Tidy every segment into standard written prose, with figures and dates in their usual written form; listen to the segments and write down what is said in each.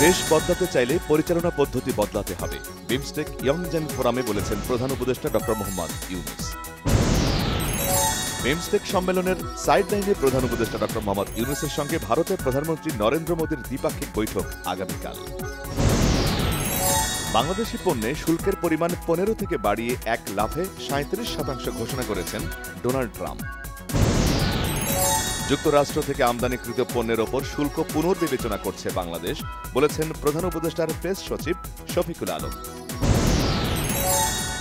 দেশ বদলাতে চাইলে পরিচালনা পদ্ধতি বদলাতে হবে। বিমস্টেক ইয়ং জেন ফোরামে বলেছেন প্রধান উপদেষ্টা ডক্টর মোহাম্মদ ইউনূস। বিমস্টেক সম্মেলনের সাইডলাইনে প্রধান উপদেষ্টা ডক্টর মোহাম্মদ ইউনূসের সঙ্গে ভারতের প্রধানমন্ত্রী নরেন্দ্র মোদীর দ্বিপাক্ষিক বৈঠক আগামীকাল। বাংলাদেশি পণ্যে শুল্কের পরিমাণ 15 থেকে বাড়িয়ে 1 লাফে 37% ঘোষণা করেছেন ডোনাল্ড ট্রাম্প। যুক্তরাষ্ট্র থেকে আমদানিকৃত পণ্যের ওপর শুল্ক পুনর্বিবেচনা করছে বাংলাদেশ, বলেছেন প্রধান উপদেষ্টার প্রেস সচিব শফিকুল আলম।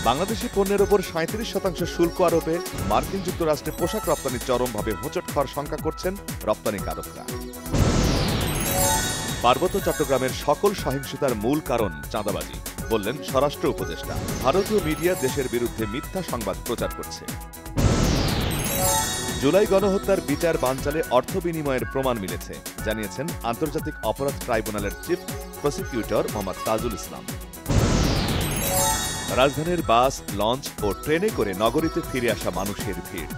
বাংলাদেশি পণ্যের ওপর 37% শুল্ক আরোপে মার্কিন যুক্তরাষ্ট্রে পোশাক রপ্তানি চরমভাবে হোঁচট খাওয়ার শঙ্কা করছেন রপ্তানিকারকরা। পার্বত্য চট্টগ্রামের সকল সহিংসতার মূল কারণ চাঁদাবাজি, বললেন স্বরাষ্ট্র উপদেষ্টা। ভারতীয় মিডিয়া দেশের বিরুদ্ধে মিথ্যা সংবাদ প্রচার করছে। জুলাই গণহত্যার বিচার বানচালে অর্থ বিনিময়ের প্রমাণ মিলেছে, জানিয়েছেন আন্তর্জাতিক অপরাধ ট্রাইব্যুনালের চিফ প্রসিকিউটর মোহাম্মদ তাজুল ইসলাম। রাজধানীর বাস, লঞ্চ ও ট্রেনে করে নগরীতে ফিরে আসা মানুষের ভিড়।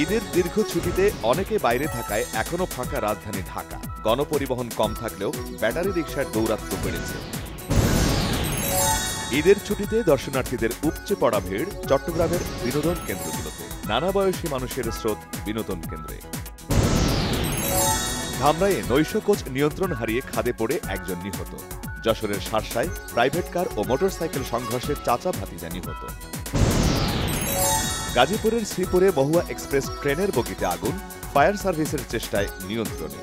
ঈদের দীর্ঘ ছুটিতে অনেকে বাইরে থাকায় এখনো ফাঁকা রাজধানী ঢাকা। গণপরিবহন কম থাকলেও ব্যাটারি রিকশার দৌরাত্ম্য বেড়েছে। ঈদের ছুটিতে দর্শনার্থীদের উপচে পড়া ভিড় চট্টগ্রামের বিনোদন কেন্দ্রগুলোতে। নানা বয়সী মানুষের স্রোত বিনোদন কেন্দ্রে। ধামরাইয়ে নৈশ কোচ নিয়ন্ত্রণ হারিয়ে খাদে পড়ে একজন নিহত। যশোরের শার্শায় প্রাইভেট কার ও মোটরসাইকেল সংঘর্ষে চাচা ভাতিজা নিহত। গাজীপুরের শ্রীপুরে মহুয়া এক্সপ্রেস ট্রেনের বগিতে আগুন, ফায়ার সার্ভিসের চেষ্টায় নিয়ন্ত্রণে।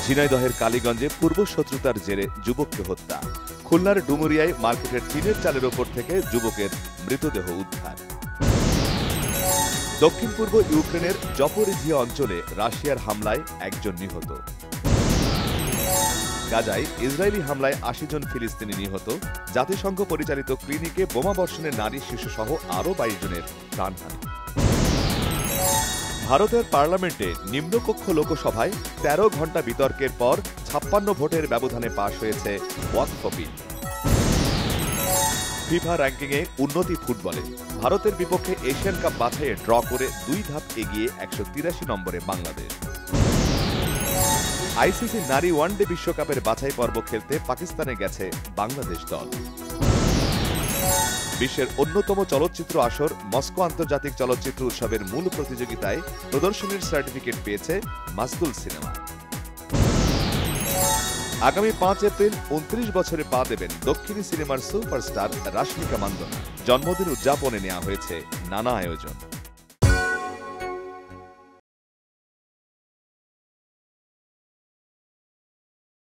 ঝিনাইদহের কালীগঞ্জে পূর্বশত্রুতার জেরে যুবককে হত্যা। খুলনার ডুমুরিয়ায় মার্কেটের টিনের চালের ওপর থেকে যুবকের মৃতদেহ উদ্ধার। দক্ষিণ পূর্ব ইউক্রেনের জপোরিঝিয়া অঞ্চলে রাশিয়ার হামলায় একজন নিহত। গাজায় ইসরায়েলি হামলায় 80 জন ফিলিস্তিনি নিহত। জাতিসংঘ পরিচালিত ক্লিনিকে বোমাবর্ষণে নারী শিশুসহ আরও 22 জনের প্রাণহানি। ভারতের পার্লামেন্টে নিম্নকক্ষ লোকসভায় 13 ঘণ্টা বিতর্কের পর 56 ভোটের ব্যবধানে পাশ হয়েছে ওয়াকফ বিল। ফিফা র্যাঙ্কিংয়ে উন্নতি ফুটবলে। ভারতের বিপক্ষে এশিয়ান কাপ বাছাইয়ে ড্র করে 2 ধাপ এগিয়ে 183 নম্বরে বাংলাদেশ। আইসিসি নারী ওয়ানডে বিশ্বকাপের বাছাই পর্ব খেলতে পাকিস্তানে গেছে বাংলাদেশ দল। বিশ্বের অন্যতম চলচ্চিত্র আসর মস্কো আন্তর্জাতিক চলচ্চিত্র উৎসবের মূল প্রতিযোগিতায় প্রদর্শনীর সার্টিফিকেট পেয়েছে মাসদুল সিনেমা। আগামী 5 এপ্রিল 29 বছরে পা দেবেন দক্ষিণী সিনেমার সুপারস্টার রাশমিকা মান্দনা। জন্মদিন উদযাপনে নেওয়া হয়েছে নানা আয়োজন।